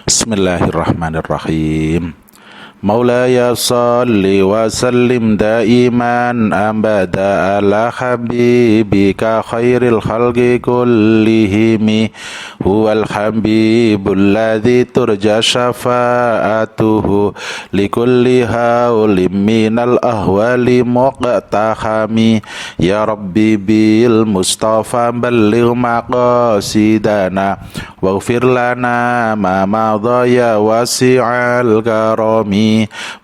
Bismillahirrahmanirrahim. Maulaya salli wa sallim daiman abada ala habibika khairil khalqi kullihimi huwal habibul ladzi turja syafa'atuhu likulli haulim minal ahwali muqtahami ya rabbi bil mustafa balligh maqasidana waghfir lana ma madha ya wasi'al karami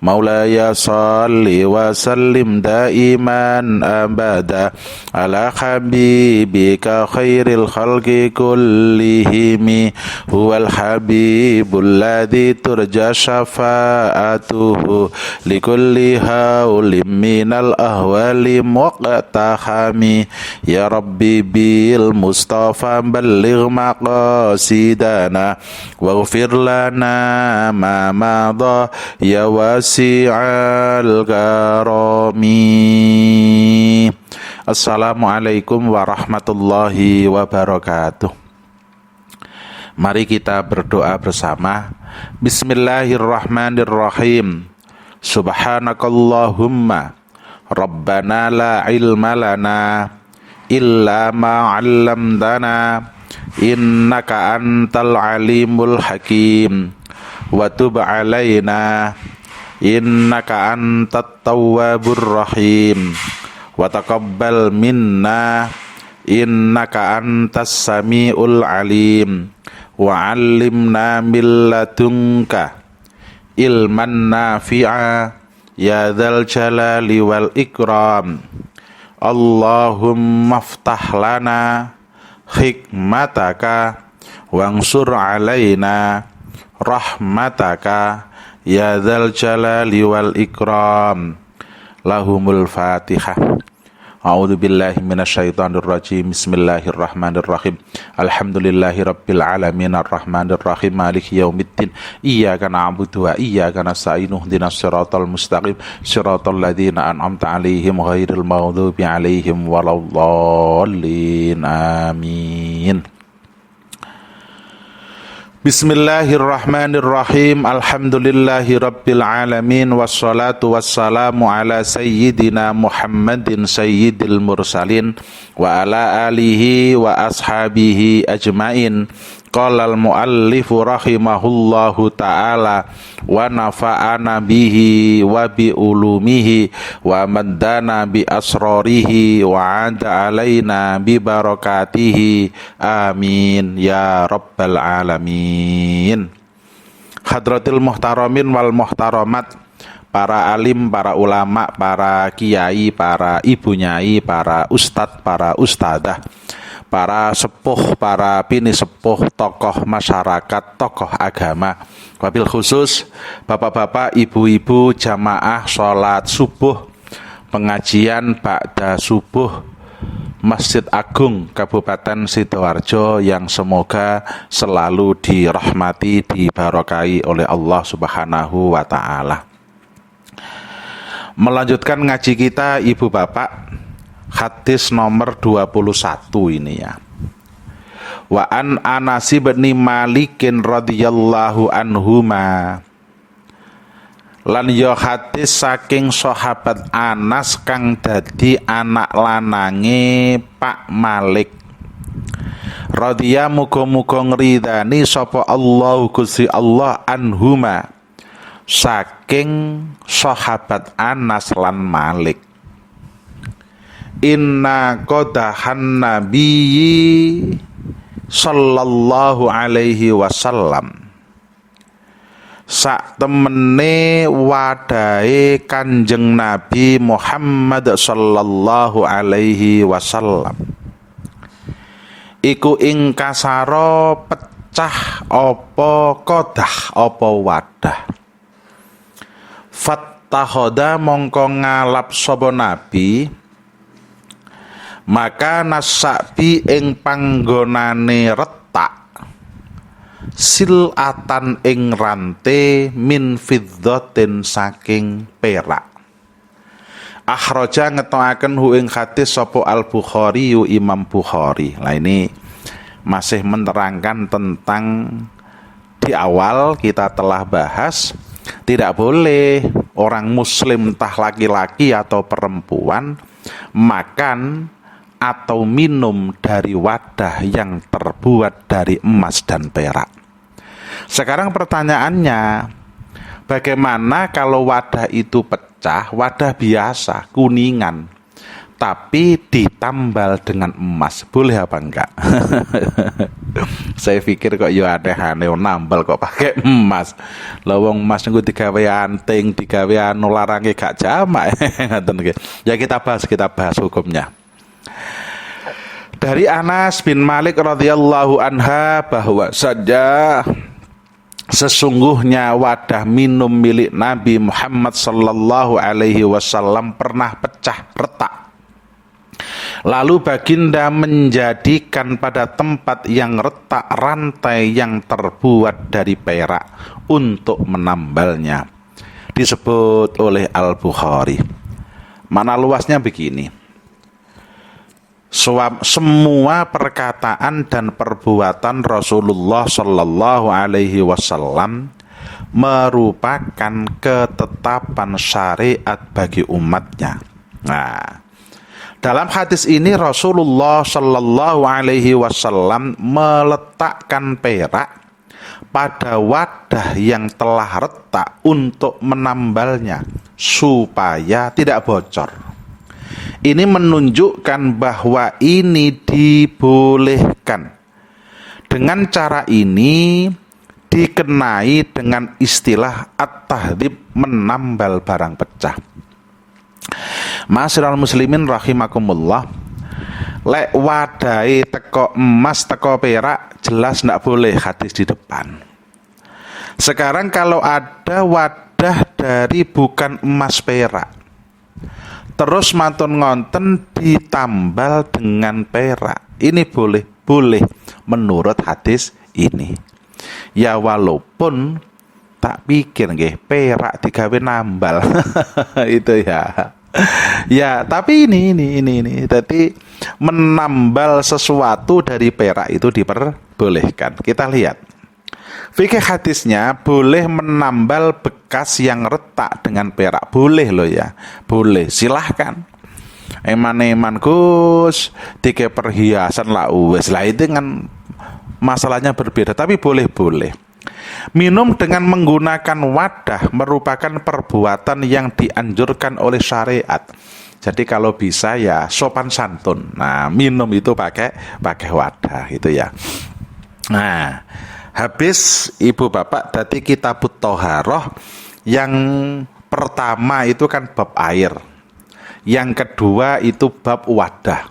Maulaya salli wa sallim daiman abada ala habibika khairil khalqi kullihimi huwal habibul ladzi turja syafa'atuhu likulli haulim minal ahwali muqtahami ya rabbi bil mustafa balligh maqasidana waghfir lana ma madha ya wasi'al karami. Assalamualaikum warahmatullahi wabarakatuh. Mari kita berdoa bersama. Bismillahirrahmanirrahim. Subhanakallahumma Rabbana la ilma lana illa ma 'allamtana innaka antal alimul hakim wa tub alaina innaka antat tawwabur rahim wa taqabbal minna innaka antas samiul alim wa 'allimna min ladunka ilman nafi'a ya dzal jalali wal ikram. Allahumma ftah lana hikmataka wansur alaina rahmataka ya dzal jalali wal ikram. Lahumul Fatihah. A'udzu billahi minasyaitonir rajim. Bismillahirrahmanirrahim. Alhamdulillahi rabbil alamin arrahmanir rahim maliki yaumiddin. Iyyaka na'budu wa iyyaka nasta'in. Ihdinas siratal mustaqim. Siratal ladzina an'amta 'alaihim ghairil maghdubi 'alaihim waladdallin. Amin. Bismillahirrahmanirrahim. Alhamdulillahi rabbil alamin. Wassalatu wassalamu ala sayyidina Muhammadin sayyidil mursalin wa ala alihi wa ashabihi ajmain. Qala al-muallifu rahimahullahu ta'ala wa nafa'ana bihi wa bi ulumihi wa maddana bi asrarihi wa 'ada alaina bi barakatihi. Amin ya rabbal alamin. Hadratil muhtaramin wal muhtaramat, para alim, para ulama, para kiai, para ibu nyai, para ustadz, para ustadzah, para sepuh, para bini sepuh, tokoh masyarakat, tokoh agama, wabil khusus bapak-bapak, ibu-ibu jamaah sholat subuh pengajian ba'da subuh Masjid Agung Kabupaten Sidoarjo yang semoga selalu dirahmati, diberkahi oleh Allah Subhanahu wa ta'ala. Melanjutkan ngaji kita ibu bapak, hadis nomor 21 ini ya. Wa an Anas bin Malikin radhiyallahu anhuma, lan yo hadis saking sahabat Anas kang dadi anak lanange Pak Malik. Radhiya muga-muga ngridani sapa Allah Gusti Allah anhuma saking sahabat Anas lan Malik. Inna qadahan nabiyyi sallallahu alaihi wasallam, sak temene wadahe Kanjeng Nabi Muhammad sallallahu alaihi wasallam iku ing kasara pecah apa qadah apa wadah. Fattahoda mongko ngalap sapa Nabi maka nasabi ing panggonane retak silatan ing rante min fiddatin saking perak. Akhraja ngetoaken hu ing hadis sapa Al-Bukhari Imam Bukhari. Lah ini masih menerangkan tentang Di awal kita telah bahas tidak boleh orang muslim entah laki-laki atau perempuan makan atau minum dari wadah yang terbuat dari emas dan perak. Sekarang pertanyaannya, bagaimana kalau wadah itu pecah, wadah biasa, kuningan, tapi ditambal dengan emas, boleh apa enggak? Saya pikir kok ya aneh-aneh nambal kok pakai emas. Lawang emas niku digawe anting, digawe anu larange gak jamak. Ya kita bahas hukumnya. Dari Anas bin Malik radhiyallahu anha bahwa saja sesungguhnya wadah minum milik Nabi Muhammad sallallahu alaihi wasallam pernah pecah retak. Lalu baginda menjadikan pada tempat yang retak rantai yang terbuat dari perak untuk menambalnya. Disebut oleh Al-Bukhari. Mana luasnya begini. Semua perkataan dan perbuatan Rasulullah Sallallahu Alaihi Wasallam merupakan ketetapan syariat bagi umatnya. Nah, dalam hadis ini Rasulullah Sallallahu Alaihi Wasallam meletakkan perak pada wadah yang telah retak untuk menambalnya supaya tidak bocor. Ini menunjukkan bahwa ini dibolehkan. Dengan cara ini dikenai dengan istilah at-tahdhib, menambal barang pecah. Ma'asyiral muslimin rahimakumullah, lek wadai teko emas teko perak jelas ndak boleh, hadis di depan. Sekarang kalau ada wadah dari bukan emas perak, terus mantun ngonten ditambal dengan perak, ini boleh menurut hadis ini. Ya walaupun tak pikir nggih perak digawe nambal itu ya. Ya, tapi ini. Jadi menambal sesuatu dari perak itu diperbolehkan. Kita lihat. Fikih hadisnya boleh menambal bekas yang retak dengan perak. Boleh loh ya. Boleh, silahkan. Eman-eman Gus, tiga perhiasan lah wes. Lah itu kan masalahnya berbeda, tapi boleh. Minum dengan menggunakan wadah merupakan perbuatan yang dianjurkan oleh syariat. Jadi kalau bisa ya sopan santun. Nah, minum itu pakai wadah itu ya. Nah, habis ibu bapak dari kitab Thaharah, yang pertama itu kan bab air. Yang kedua itu bab wadah.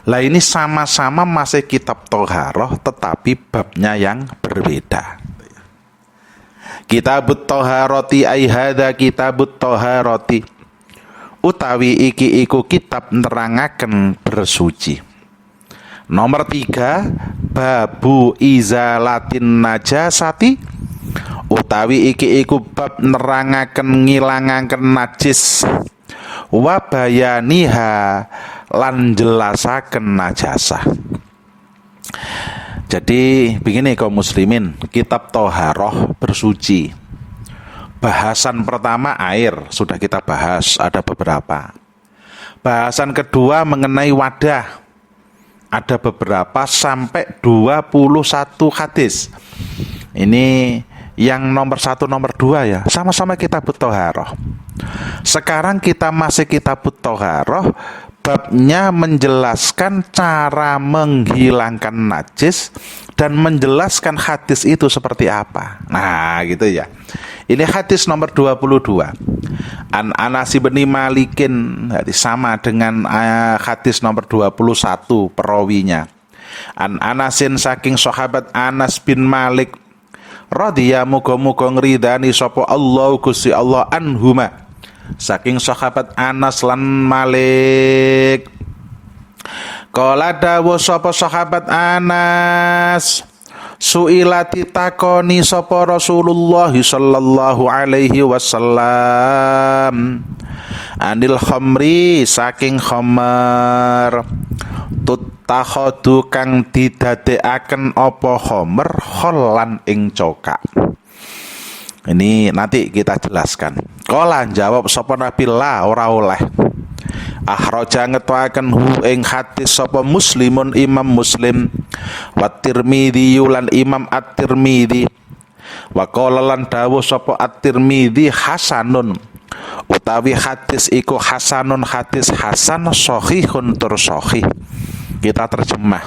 Lah ini sama-sama masih kitab Thaharah tetapi babnya yang berbeda. Kitabut Thaharati ai hadza kitabut Thaharati, utawi iki iku kitab nerangaken bersuci. Nomor 3, babu izalatin najasati, utawi iki iku bab nerangaken ngilangaken najis, wa bayaniha lan jelasaken najasah. Jadi begini kaum muslimin, kitab Thaharah bersuci. Bahasan pertama air, sudah kita bahas, ada beberapa. Bahasan kedua mengenai wadah, ada beberapa sampai 21 hadis. Ini yang nomor 1, nomor 2 ya, sama-sama kitab Thaharah. Sekarang kita masih kitab Thaharah, babnya menjelaskan cara menghilangkan najis dan menjelaskan hadis itu seperti apa. Nah, gitu ya. Ini hadis nomor 22. An Anas bin Malikin, sama dengan hadis nomor 21 perawinya. An Anasin, saking sahabat Anas bin Malik radhiya muga-muga ngridani sapa Allah Gusti Allah anhuma, saking sahabat Anas lan Malik. Qala dawu sapa sahabat Anas, suilati takoni sapa Rasulullah sallallahu alaihi wasallam anil khamri saking khamar, tuttakhadu kang didadekaken apa khamr khollan ing cokak. Ini nanti kita jelaskan. Qala jawab sapa Nabi la ora oleh. Akhraja ngetwaken hu ing hadis sapa Muslimun Imam Muslim wa Tirmidzi lan Imam At-Tirmidzi wa qala lan dawuh sapa At-Tirmidzi hasanun utawi hadis iku hasanun hadis hasan sahihun tur sahih. Kita terjemah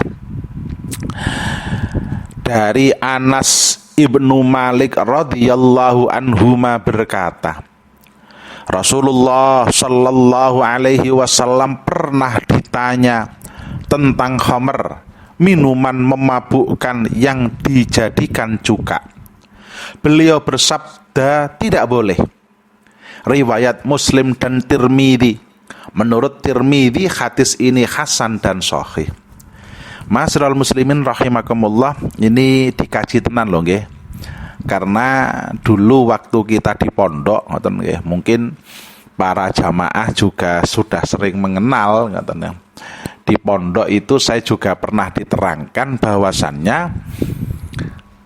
dari Anas Ibnu Malik radhiyallahu anhuma berkata, Rasulullah sallallahu alaihi wasallam pernah ditanya tentang khamr, minuman memabukkan yang dijadikan cuka. Beliau bersabda, tidak boleh. Riwayat Muslim dan Tirmidzi. Menurut Tirmidzi hadis ini hasan dan sahih. Ma'asyiral muslimin rahimakumullah, ini dikaji tenan loh nggih. Karena dulu waktu kita di pondok ngoten nggih, mungkin para jamaah juga sudah sering mengenal ngoten ya. Di pondok itu saya juga pernah diterangkan bahwasannya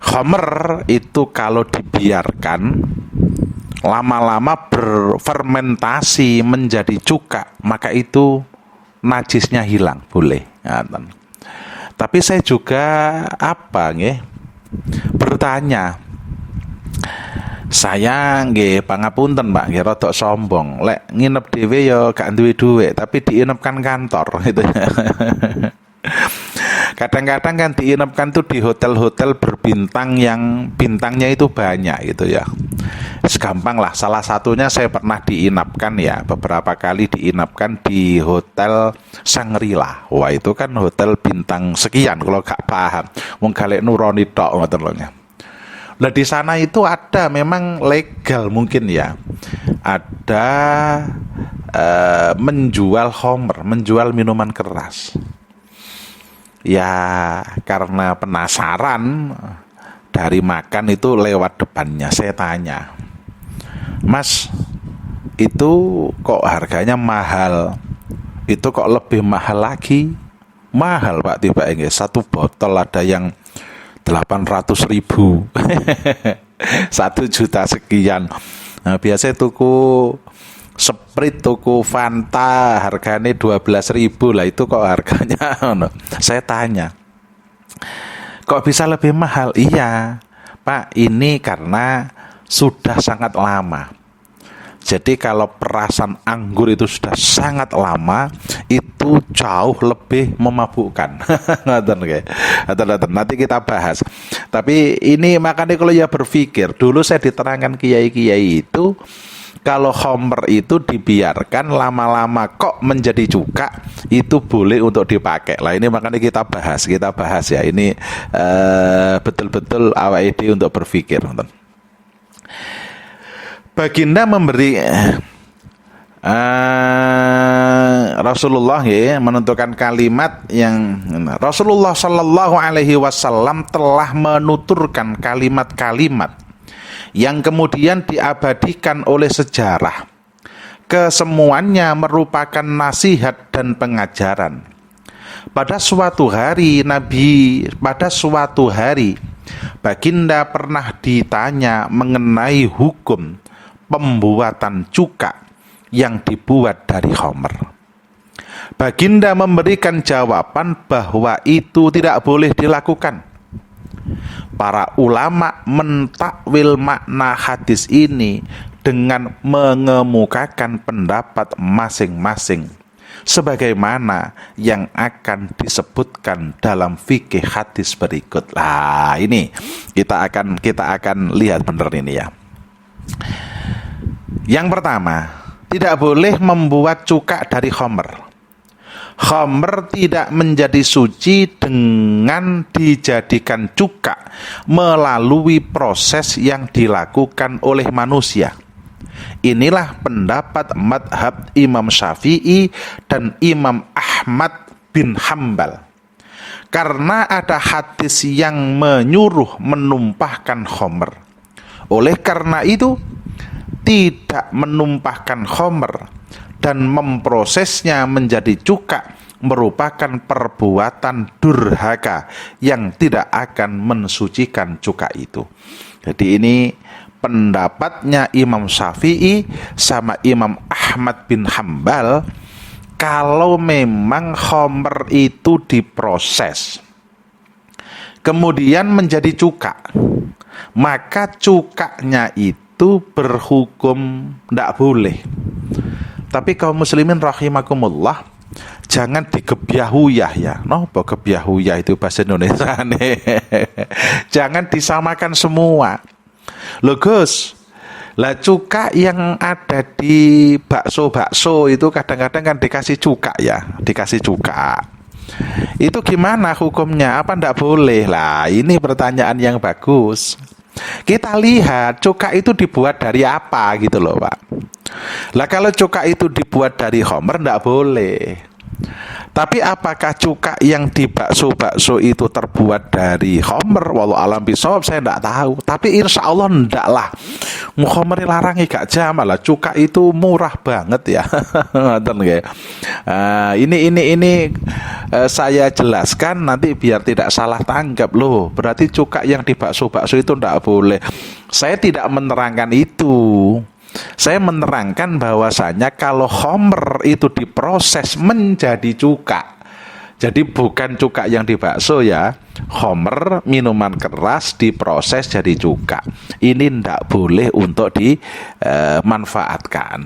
khamr itu kalau dibiarkan lama-lama berfermentasi menjadi cuka, maka itu najisnya hilang, boleh ngoten. Tapi saya juga bertanya. Saya nggih pangapunten Pak, nggih rada sombong. Lek nginep dhewe ya gak duwe dhuwit, tapi diinepkan kantor gitu ya. Kadang-kadang kan diinepkan tuh di hotel-hotel berbintang yang bintangnya itu banyak gitu ya. Segampang lah, salah satunya saya pernah diinapkan ya, beberapa kali diinapkan di Hotel Shangri-La. Wah itu kan hotel bintang sekian kalau gak paham. Wong galek nuroni tok ngoten lho. Lah di sana itu ada memang legal mungkin ya. Ada menjual khamr, menjual minuman keras. Ya karena penasaran dari makan itu lewat depannya saya tanya, Mas, itu kok harganya mahal? Itu kok lebih mahal lagi? Mahal Pak, tiba ini satu botol ada yang 800.000 1 juta sekian. Nah, biasanya tuku Sprite, tuku Fanta harganya 12.000 lah, itu kok harganya saya tanya, kok bisa lebih mahal? Iya Pak, ini karena sudah sangat lama. Jadi kalau perasan anggur itu sudah sangat lama, itu jauh lebih memabukkan. Nanti kita bahas. Tapi ini makanya kalau ya berpikir, dulu saya diterangkan kiai-kiai itu, kalau khamr itu dibiarkan lama-lama kok menjadi cuka, itu boleh untuk dipakai. Lah ini makanya kita bahas ya. Ini betul-betul awake dhewe untuk berpikir. Baginda memberi Rasulullah ya menentukan kalimat yang Rasulullah Shallallahu Alaihi Wasallam telah menuturkan kalimat-kalimat yang kemudian diabadikan oleh sejarah. Kesemuanya merupakan nasihat dan pengajaran. Pada suatu hari Baginda pernah ditanya mengenai hukum pembuatan cuka yang dibuat dari khamr. Baginda memberikan jawaban bahwa itu tidak boleh dilakukan. Para ulama mentakwil makna hadis ini dengan mengemukakan pendapat masing-masing, sebagaimana yang akan disebutkan dalam fikih hadis berikut. Nah, ini kita akan lihat benar ini ya. Yang pertama, tidak boleh membuat cuka dari khamr. Khamr tidak menjadi suci dengan dijadikan cuka melalui proses yang dilakukan oleh manusia. Inilah pendapat madhab Imam Syafi'i dan Imam Ahmad bin Hambal. Karena ada hadis yang menyuruh menumpahkan khamr. Oleh karena itu, tidak menumpahkan khamr dan memprosesnya menjadi cuka merupakan perbuatan durhaka yang tidak akan mensucikan cuka itu. Jadi ini pendapatnya Imam Syafi'i sama Imam Ahmad bin Hambal. Kalau memang khamr itu diproses kemudian menjadi cuka, maka cukanya itu berhukum tidak boleh. Tapi kaum muslimin rahimakumullah, jangan digebyahuyah ya. Nopo gebyahuyah itu bahasa Indonesia nih. Jangan disamakan semua. Loh Gus, lah cuka yang ada di bakso-bakso itu kadang-kadang kan dikasih cuka ya, dikasih cuka. Itu gimana hukumnya? Apa ndak boleh? Lah ini pertanyaan yang bagus. Kita lihat cuka itu dibuat dari apa gitu loh Pak. Lah kalau cuka itu dibuat dari khamr ndak boleh. Tapi apakah cuka yang di bakso-bakso itu terbuat dari khamr? Wallahu alam bisawab, saya tidak tahu. Tapi insya Allah ndak lah. Khamr larangi gak jamal lah. Cuka itu murah banget ya. Ini saya jelaskan nanti biar tidak salah tanggap loh. Berarti cuka yang di bakso-bakso itu ndak boleh. Saya tidak menerangkan itu. Saya menerangkan bahwasanya kalau khamr itu diproses menjadi cuka. Jadi bukan cuka yang di bakso ya. Khamr, minuman keras diproses jadi cuka. Ini ndak boleh untuk dimanfaatkan.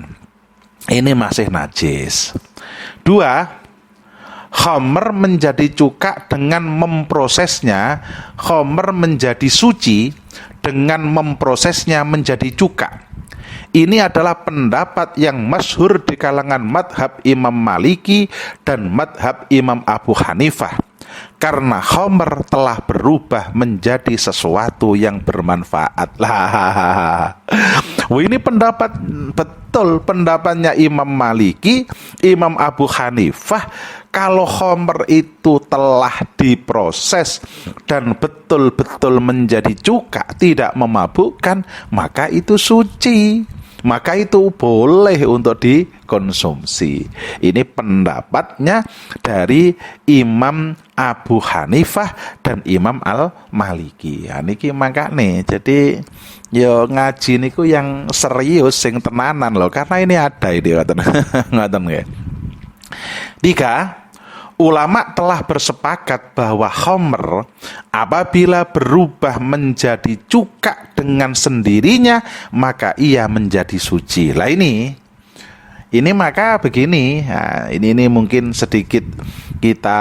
Ini masih najis. 2, khamr menjadi cuka dengan memprosesnya. Khamr menjadi suci dengan memprosesnya menjadi cuka. Ini adalah pendapat yang masyhur di kalangan madhab Imam Maliki dan madhab Imam Abu Hanifah. Karena khamr telah berubah menjadi sesuatu yang bermanfaat. Ini pendapat betul, pendapatnya Imam Maliki, Imam Abu Hanifah. Kalau khamr itu telah diproses dan betul-betul menjadi cuka, tidak memabukkan, maka itu suci. Maka itu boleh untuk dikonsumsi. Ini pendapatnya dari Imam Abu Hanifah dan Imam Al-Maliki. Ya, niki makane. Jadi yo ngaji niku yang serius, sing tenanan loh. Karena ini ada ini ngoten nggih. 3, ulama telah bersepakat bahwa khamr apabila berubah menjadi cuka dengan sendirinya maka ia menjadi suci. Lah ini maka begini. Nah, ini mungkin sedikit kita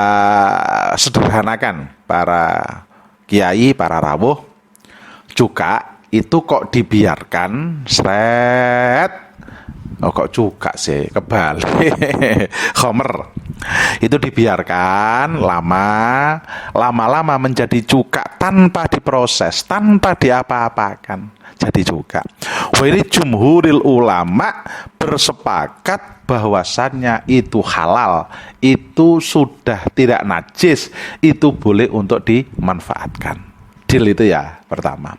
sederhanakan para kiai, para rawuh. Cuka itu kok dibiarkan seret. Oh kok cuka sih, kebalik. Khamr itu dibiarkan lama-lama menjadi cuka tanpa diproses, tanpa diapa-apakan, jadi cuka. Ini jumhuril ulama bersepakat bahwasannya itu halal, itu sudah tidak najis, itu boleh untuk dimanfaatkan. Deal itu ya pertama.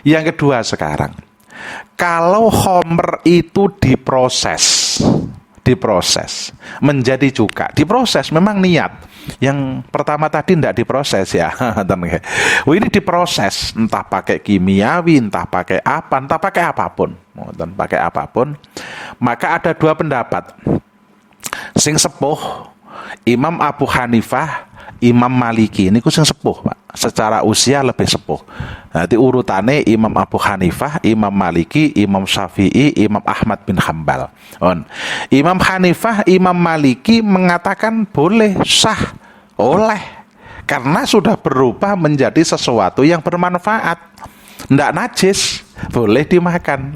Yang kedua sekarang, kalau khamr itu diproses menjadi cuka, diproses memang niat. Yang pertama tadi tidak diproses ya. Ini diproses entah pakai kimiawi, entah pakai apa, entah pakai apapun. Maka ada 2 pendapat. Sing sepuh Imam Abu Hanifah, Imam Maliki ini sing sepuh Pak. Secara usia lebih sepuh. Nanti urutannya Imam Abu Hanifah, Imam Maliki, Imam Syafi'i, Imam Ahmad bin Hambal. Imam Hanifah, Imam Maliki mengatakan boleh, sah, oleh. Karena sudah berubah menjadi sesuatu yang bermanfaat. Ndak najis, boleh dimakan.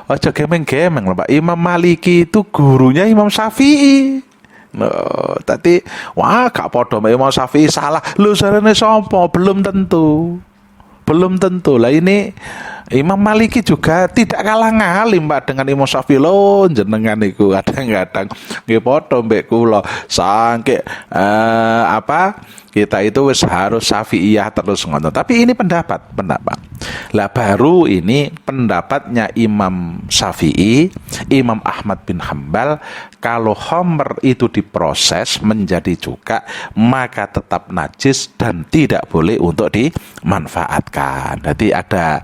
Ojo gemeng-gemeng loh Pak. Imam Maliki itu gurunya Imam Syafi'i. Tadi wah gak podo Imam Syafi'i salah. Lu sarane sapa? Belum tentu lah. Ini Imam Maliki juga tidak kalah ngalim Pak dengan Imam Syafi'i lo jenengan iku kadang-kadang nggih podo mbek kula sangke kita itu wis harus Syafi'iyah terus ngono. Tapi ini pendapat. Lah baru ini pendapatnya Imam Syafi'i, Imam Ahmad bin Hambal, kalau khamr itu diproses menjadi cuka maka tetap najis dan tidak boleh untuk dimanfaatkan. Jadi ada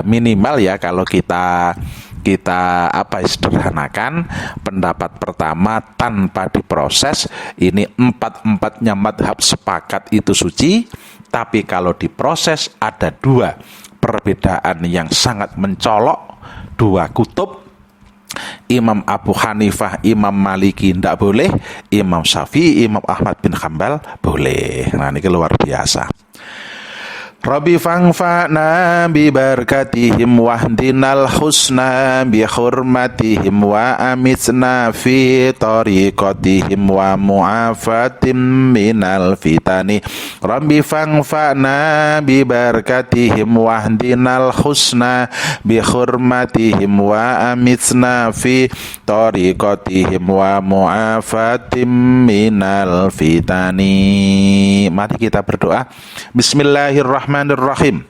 minimal ya, kalau kita sederhanakan, pendapat pertama tanpa diproses ini empatnya madhab sepakat itu suci, tapi kalau diproses ada dua perbedaan yang sangat mencolok, dua kutub. Imam Abu Hanifah, Imam Maliki tidak boleh, Imam Syafi'i, Imam Ahmad bin Hambal boleh. Nah ini luar biasa. Rabbi fangfa'na bi barakatihim wahdinal husna bi hurmatihim wa amitna fi tariqatihim wa mu'afatim minal fitani. Rabbi fangfa'na bi barakatihim wahdinal husna bi hurmatihim wa amitna fi tariqatihim wa mu'afatim minal fitani. Mari kita berdoa. Bismillahirrahmanirrahim.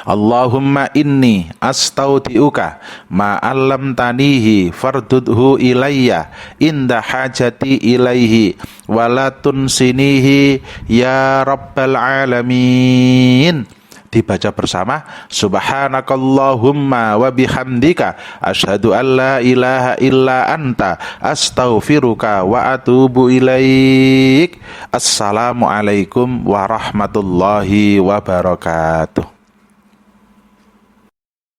Allahumma inni astaudiuka ma 'allamtanihi fardudhu ilayya inda hajati ilaihi wala tunsinihi ya rabbal alamin. Dibaca bersama. Subhanakallahumma wa bihamdika asyhadu an la ilaha illa anta astaghfiruka wa atubu ilaik. Assalamualaikum warahmatullahi wabarakatuh.